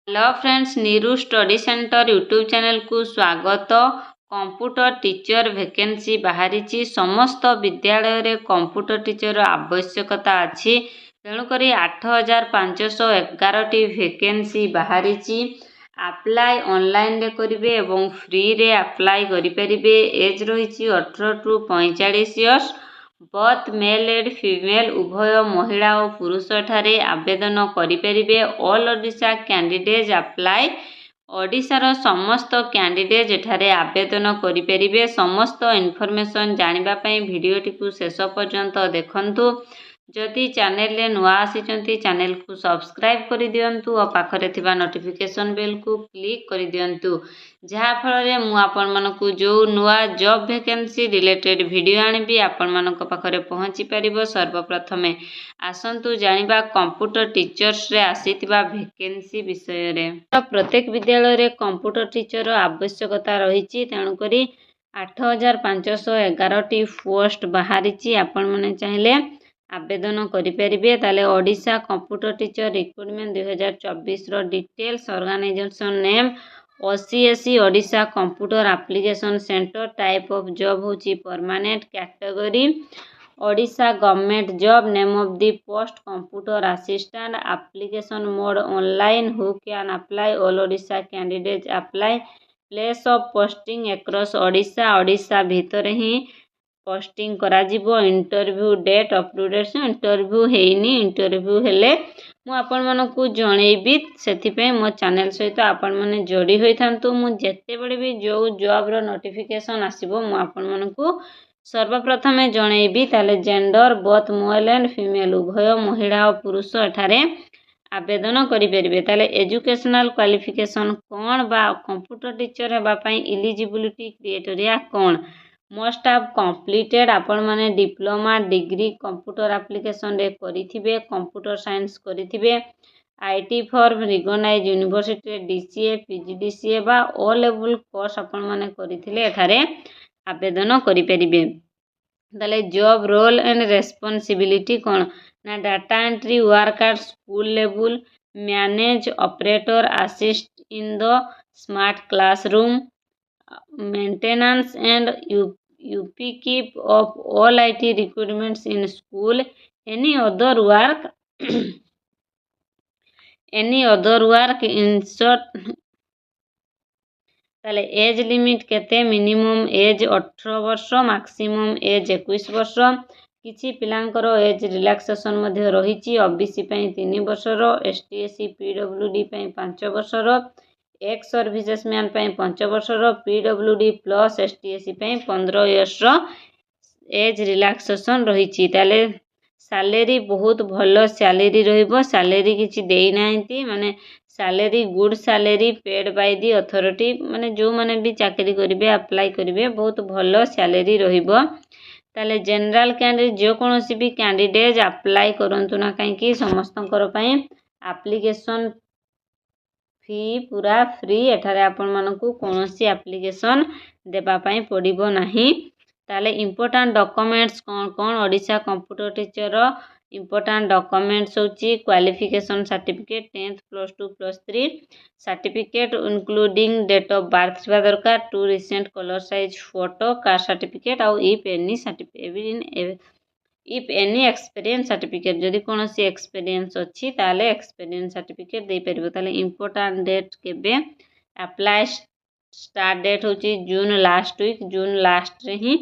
Hello friends, Neeru study centre YouTube channel को स्वागत। Computer teacher vacancy बाहरी समस्त विद्यालय रे कंप्यूटर टीचर आवश्यकता अच्छी तेणुक 8511 वैकेंसी बाहरी। अप्लाई ऑनलाइन रे करिवे एवं फ्री रे अप्लाई करि परिबे। एज रही 18 to 45 years. Both male and female उभय महिला और पुरुष ठारे आवेदन करिपरिबे। All Odisha candidate apply. ओडिशार समस्त कैंडिडेट एठारे आवेदन करिपरिबे। समस्त इनफॉरमेशन जानिबा पई वीडियोटी को शेष पर्यंत देखंतु। जदि चैनल रे नुआ आसीचंती चैनल को सब्सक्राइब कर दियंतु और पाखरे थिबा नोटिफिकेशन बेल को क्लिक कर दियंतु, जहा फल रे मु आपण मानकु जो नुआ जॉब वैकेंसी रिलेटेड वीडियो आनिबी आपण मानक पाखरे पहुंची परिबो। सर्वप्रथमे आसंतु जानिबा कंप्यूटर टीचर्स रे आसीतिबा वैकेंसी विषय रे। प्रत्येक विद्यालय रे कंप्यूटर टीचर आवश्यकता रहिछि, तेणु करी 8511 टी पोस्ट बाहरी। आपण माने चाहिले आवेदन करिपरिबे। ताले ओडिशा कंप्यूटर टीचर रिक्रुटमेंट 2024 रो details organisation name OCSC Odisha computer application centre. Type of job होची permanent. Category Odisha government job. Name of the post computer assistant. Application mode online. Who can apply? All Odisha candidate apply. Place of posting across Odisha. Odisha भीतर ही posting करा जिवो। Interview date update interview हेनी। Interview हेले मु आपण मानकु जणेबी, सेथिपे मो चैनल सहित आपण माने जोड़ी होई थांतु। मु जेते बडे भी जो जॉब रो नोटिफिकेशन आसीबो मु आपण मानकु सर्वप्रथमे जणेबी। ताले gender both male and female उभय महिला और पुरुष एठारे आवेदन करि परिबे। ताले एजुकेशनल क्वालिफिकेशन कोन बा कंप्यूटर टीचर हेबा पई एलिजिबिलिटी क्राइटेरिया कोन? मस्ट हैव कंप्लीटेड आपण माने डिप्लोमा डिग्री कंप्यूटर एप्लिकेशन रे करिथिबे। कंप्यूटर साइंस करिथिबे। IT for recognised university DCA PGDCA बा ओ लेवल कोर्स आपण माने करिथिले एठारे आवेदन करि परिबे। ताले जॉब रोल एंड रेस्पॉन्सिबिलिटी कोन ना? Data entry work at school level. Manage operator assist in the smart classroom. Maintenance and upkeep of all IT requirements in school. Any other work insert। ताले age limit केते? Minimum age 18 वर्ष, maximum age 21 वर्ष। किछि पिलांकर age relaxation मध्ये रहिछि। OBC पई 3 वर्षर, ST SC PWD पई 5 वर्षर, x सर्विसेसमैन पई 5 वर्षर, पीडब्ल्यूडी प्लस एसटी एससी पई 15 इयर्स एज रिलैक्सेशन रहिछि। ताले सैलरी बहुत भलो सैलरी रहिबो। सैलरी किछि देई नाहिंती, माने salary good salary paid by the authority. माने जो माने भी चाकरी करिवे अप्लाई करिवे बहुत भलो सैलरी रहिबो। ताले जनरल कैंडिडेट जो कोनोसी भी कैंडिडेट अप्लाई करंतु ना, काहे कि समस्तंकर पई एप्लीकेशन फी पूरा फ्री। एठारे आपण मानकु कोनोसी एप्लीकेशन देबा पई पड़िबो नाही। ताले इंपोर्टेंट डॉक्यूमेंट्स कोन कोन? Odisha computer teacher important documents होची qualification certificate 10th +2 +3 certificate including date of birth थिबा दरकार। 2 recent colour size photo, caste certificate और if any certificate if any experience certificate. जदि कोनोसी एक्सपीरियंस अछि ताले एक्सपीरियंस सर्टिफिकेट दे परिबो। ताले इंपोर्टेंट डेट केबे? अप्लाई स्टार्ट डेट होची जून लास्ट वीक। जून लास्ट रे ही